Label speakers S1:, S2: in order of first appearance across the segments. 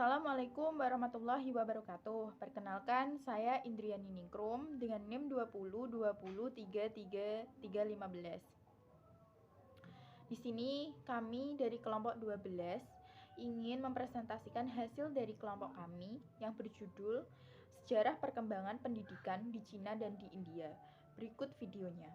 S1: Assalamualaikum warahmatullahi wabarakatuh. Perkenalkan, saya Indriani Ningrum dengan NIM 202020333315. Di sini kami dari kelompok 12 ingin mempresentasikan hasil dari kelompok kami yang berjudul Sejarah Perkembangan Pendidikan di Cina dan di India. Berikut videonya.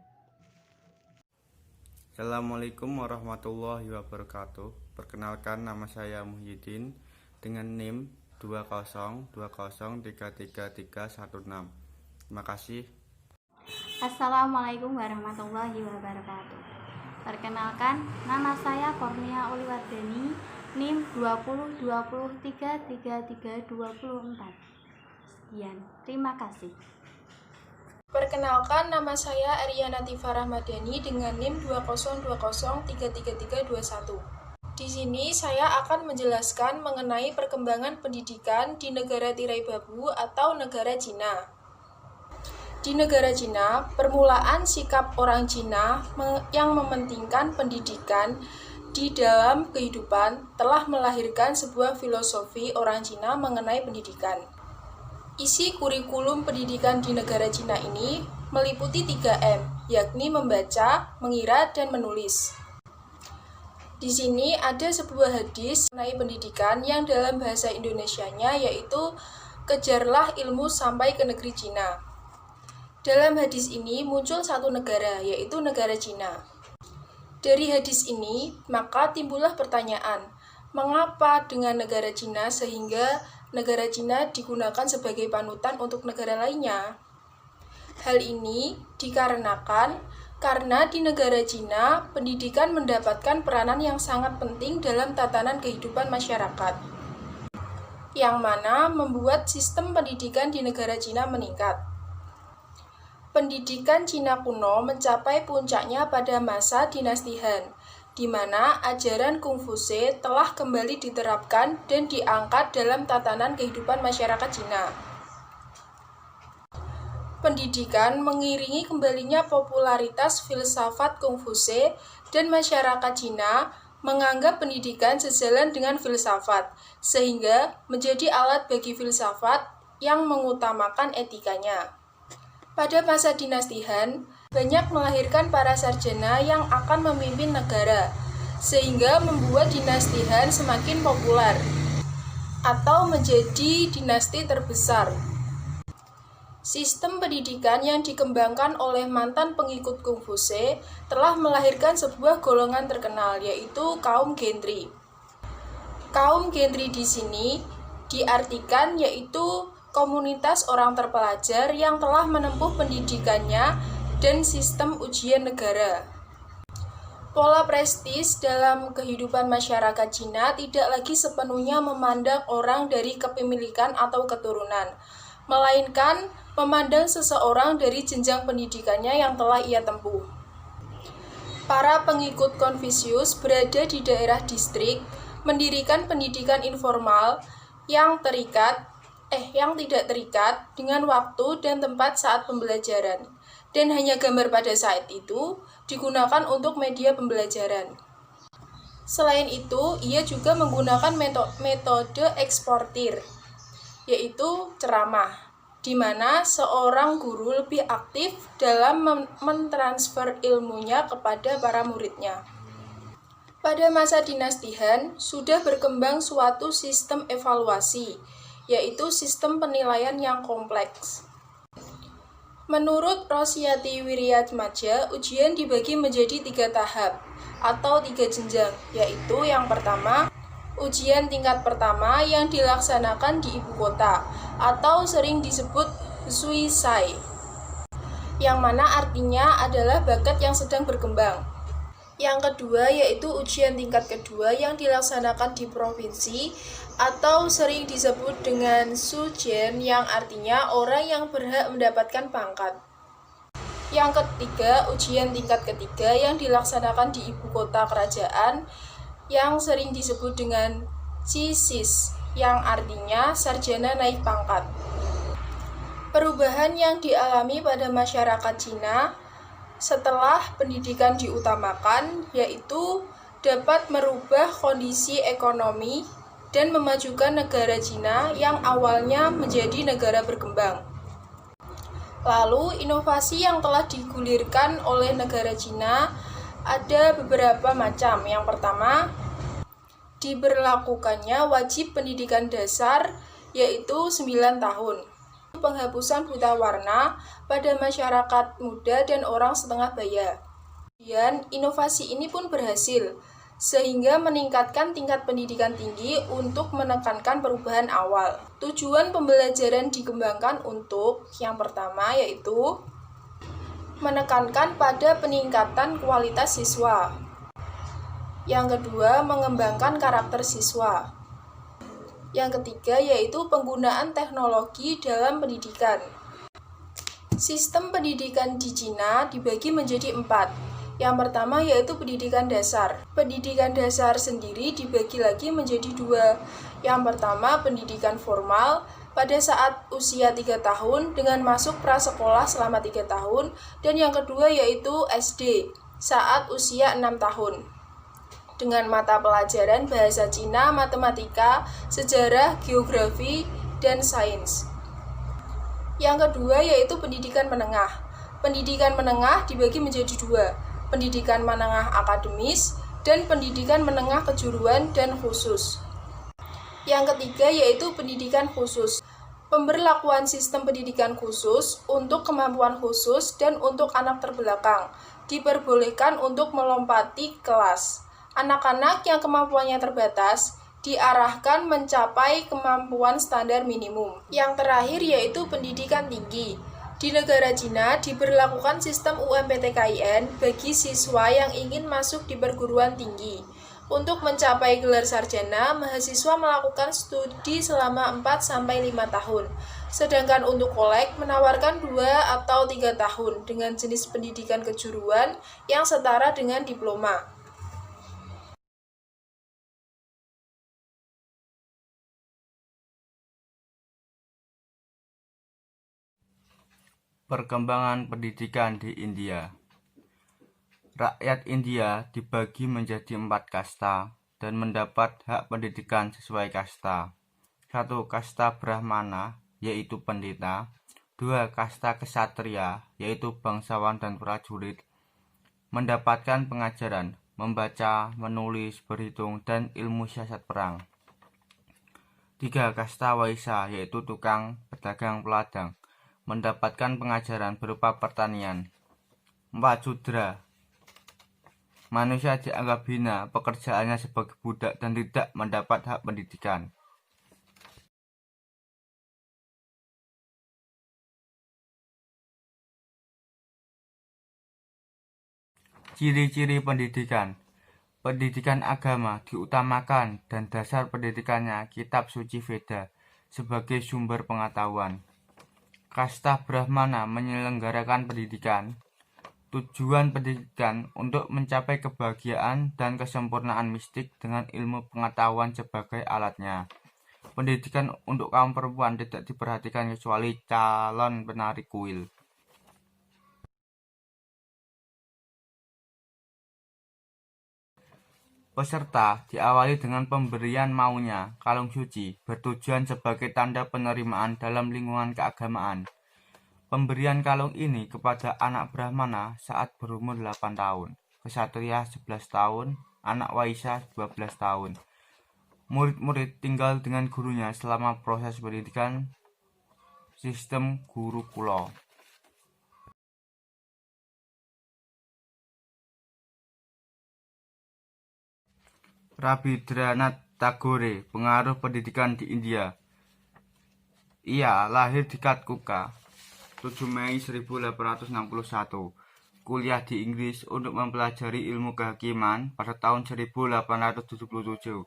S2: Assalamualaikum warahmatullahi wabarakatuh. Perkenalkan, nama saya Muhyiddin dengan NIM 2020333316. Terima kasih.
S3: Assalamualaikum warahmatullahi wabarakatuh. Perkenalkan, nama saya Kornia Uliwardani, NIM 2020333324. Sekian, terima kasih.
S4: Perkenalkan, nama saya Aryana Tifa Rahmadani dengan NIM 2020333321. Di sini saya akan menjelaskan mengenai perkembangan pendidikan di negara tirai bambu atau negara Cina. Di negara Cina, permulaan sikap orang Cina yang mementingkan pendidikan di dalam kehidupan telah melahirkan sebuah filosofi orang Cina mengenai pendidikan. Isi kurikulum pendidikan di negara Cina ini meliputi 3M, yakni membaca, mengira, dan menulis. Di sini ada sebuah hadis mengenai pendidikan yang dalam bahasa Indonesianya yaitu kejarlah ilmu sampai ke negeri Cina. Dalam hadis ini muncul satu negara, yaitu negara Cina. Dari hadis ini, maka timbullah pertanyaan, mengapa dengan negara Cina sehingga negara Cina digunakan sebagai panutan untuk negara lainnya? Hal ini dikarenakan karena di negara Cina, pendidikan mendapatkan peranan yang sangat penting dalam tatanan kehidupan masyarakat, yang mana membuat sistem pendidikan di negara Cina meningkat. Pendidikan Cina kuno mencapai puncaknya pada masa dinasti Han, di mana ajaran Konfuse telah kembali diterapkan dan diangkat dalam tatanan kehidupan masyarakat Cina. Pendidikan mengiringi kembalinya popularitas filsafat Konfuse dan masyarakat Cina menganggap pendidikan sejalan dengan filsafat, sehingga menjadi alat bagi filsafat yang mengutamakan etikanya. Pada masa dinasti Han, banyak melahirkan para sarjana yang akan memimpin negara, sehingga membuat dinasti Han semakin populer atau menjadi dinasti terbesar. Sistem pendidikan yang dikembangkan oleh mantan pengikut Konfuse telah melahirkan sebuah golongan terkenal, yaitu kaum gentri. Kaum gentri di sini diartikan yaitu komunitas orang terpelajar yang telah menempuh pendidikannya dan sistem ujian negara. Pola prestis dalam kehidupan masyarakat Cina tidak lagi sepenuhnya memandang orang dari kepemilikan atau keturunan, melainkan memandang seseorang dari jenjang pendidikannya yang telah ia tempuh. Para pengikut Konfusius berada di daerah distrik, mendirikan pendidikan informal yang tidak terikat dengan waktu dan tempat saat pembelajaran, dan hanya gambar pada saat itu digunakan untuk media pembelajaran. Selain itu, ia juga menggunakan metode eksportir, yaitu ceramah, di mana seorang guru lebih aktif dalam mentransfer ilmunya kepada para muridnya. Pada masa dinasti Han, sudah berkembang suatu sistem evaluasi, yaitu sistem penilaian yang kompleks. Menurut Rosyati Wiryatmaja, ujian dibagi menjadi 3 tahap atau 3 jenjang, yaitu yang pertama, ujian tingkat pertama yang dilaksanakan di ibu kota atau sering disebut Suisai, yang mana artinya adalah bakat yang sedang berkembang. Yang kedua yaitu ujian tingkat kedua yang dilaksanakan di provinsi atau sering disebut dengan Sujian, yang artinya orang yang berhak mendapatkan pangkat. Yang ketiga, ujian tingkat ketiga yang dilaksanakan di ibu kota kerajaan yang sering disebut dengan Cisis, yang artinya sarjana naik pangkat. Perubahan yang dialami pada masyarakat Cina setelah pendidikan diutamakan yaitu dapat merubah kondisi ekonomi dan memajukan negara Cina yang awalnya menjadi negara berkembang. Lalu, inovasi yang telah digulirkan oleh negara Cina ada beberapa macam. Yang pertama, diberlakukannya wajib pendidikan dasar yaitu 9 tahun. Penghapusan buta warna pada masyarakat muda dan orang setengah baya. Kemudian, inovasi ini pun berhasil, sehingga meningkatkan tingkat pendidikan tinggi untuk menekankan perubahan awal. Tujuan pembelajaran dikembangkan untuk yang pertama yaitu menekankan pada peningkatan kualitas siswa. Yang kedua, mengembangkan karakter siswa. Yang ketiga yaitu penggunaan teknologi dalam pendidikan. Sistem pendidikan di Cina dibagi menjadi 4. Yang pertama yaitu pendidikan dasar. Pendidikan dasar sendiri dibagi lagi menjadi 2. Yang pertama pendidikan formal pada saat usia 3 tahun dengan masuk prasekolah selama 3 tahun. Dan yang kedua yaitu SD saat usia 6 tahun. Dengan mata pelajaran bahasa Cina, matematika, sejarah, geografi, dan sains. Yang kedua yaitu pendidikan menengah. Pendidikan menengah dibagi menjadi 2. Pendidikan menengah akademis dan pendidikan menengah kejuruan dan khusus. Yang ketiga yaitu pendidikan khusus. Pemberlakuan sistem pendidikan khusus untuk kemampuan khusus dan untuk anak terbelakang diperbolehkan untuk melompati kelas. Anak-anak yang kemampuannya terbatas diarahkan mencapai kemampuan standar minimum. Yang terakhir yaitu pendidikan tinggi. Di negara Cina diberlakukan sistem UMPTKIN bagi siswa yang ingin masuk di perguruan tinggi. Untuk mencapai gelar sarjana, mahasiswa melakukan studi selama 4-5 tahun. Sedangkan untuk kolek menawarkan 2 atau 3 tahun dengan jenis pendidikan kejuruan yang setara dengan diploma.
S2: Perkembangan pendidikan di India. Rakyat India dibagi menjadi 4 kasta dan mendapat hak pendidikan sesuai kasta. 1. Kasta Brahmana, yaitu pendeta. 2. Kasta Ksatria, yaitu bangsawan dan prajurit, mendapatkan pengajaran membaca, menulis, berhitung, dan ilmu siasat perang. 3. Kasta Waisya, yaitu tukang, pedagang, peladang, mendapatkan pengajaran berupa pertanian. 4. Sudra, manusia dianggap hina pekerjaannya sebagai budak dan tidak mendapat hak pendidikan. Ciri-ciri pendidikan. Pendidikan agama diutamakan dan dasar pendidikannya kitab suci Veda sebagai sumber pengetahuan. Kasta Brahmana menyelenggarakan pendidikan. Tujuan pendidikan untuk mencapai kebahagiaan dan kesempurnaan mistik dengan ilmu pengetahuan sebagai alatnya. Pendidikan untuk kaum perempuan tidak diperhatikan kecuali calon penari kuil. Peserta diawali dengan pemberian maunya kalung suci, bertujuan sebagai tanda penerimaan dalam lingkungan keagamaan. Pemberian kalung ini kepada anak Brahmana saat berumur 8 tahun, Ksatria 11 tahun, anak Waisya 12 tahun. Murid-murid tinggal dengan gurunya selama proses pendidikan sistem gurukula. Rabindranath Tagore, pengaruh pendidikan di India. Ia lahir di Calcutta 7 Mei 1861, kuliah di Inggris untuk mempelajari ilmu kehakiman pada tahun 1877.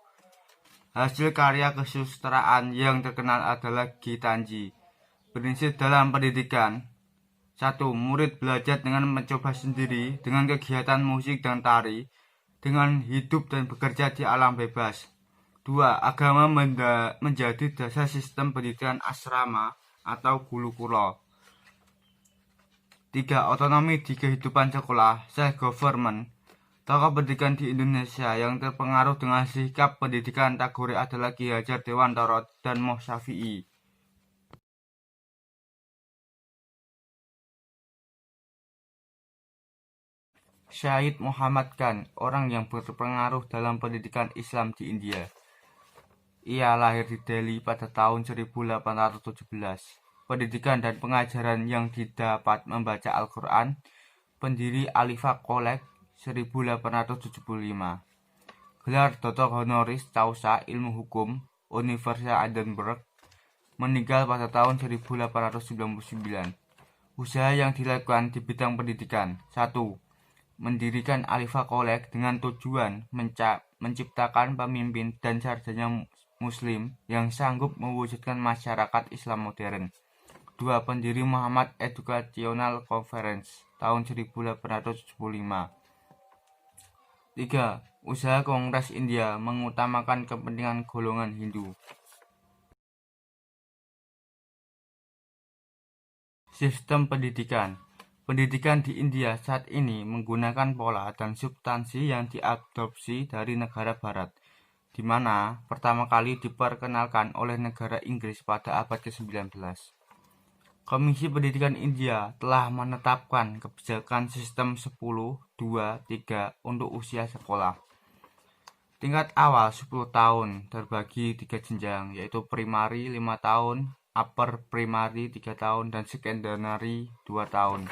S2: Hasil karya kesusastraan yang terkenal adalah Gitanji. Prinsip dalam pendidikan. 1. Murid belajar dengan mencoba sendiri dengan kegiatan musik dan tari, dengan hidup dan bekerja di alam bebas. 2. Agama menjadi dasar sistem pendidikan asrama atau gurukula. 3. Otonomi di kehidupan sekolah, self-government. Tokoh pendidikan di Indonesia yang terpengaruh dengan sikap pendidikan Tagore adalah Ki Hajar Dewantara dan Moh Syafi'i. Syed Muhammad Khan, orang yang berpengaruh dalam pendidikan Islam di India. Ia lahir di Delhi pada tahun 1817. Pendidikan dan pengajaran yang didapat membaca Al-Quran, pendiri Alifa College 1875. Gelar Dr. Honoris Causa Ilmu Hukum, Universitas Edinburgh, meninggal pada tahun 1899. Usaha yang dilakukan di bidang pendidikan. 1. Mendirikan Alifa College dengan tujuan menciptakan pemimpin dan sarjana Muslim yang sanggup mewujudkan masyarakat Islam modern. 2. Pendiri Muhammad Educational Conference tahun 1875. 3. Usaha Kongres India mengutamakan kepentingan golongan Hindu. Sistem pendidikan. Pendidikan di India saat ini menggunakan pola dan substansi yang diadopsi dari negara barat, di mana pertama kali diperkenalkan oleh negara Inggris pada abad ke-19. Komisi Pendidikan India telah menetapkan kebijakan sistem 10-2-3 untuk usia sekolah. Tingkat awal 10 tahun terbagi 3 jenjang, yaitu primary 5 tahun, upper primary 3 tahun, dan secondary 2 tahun.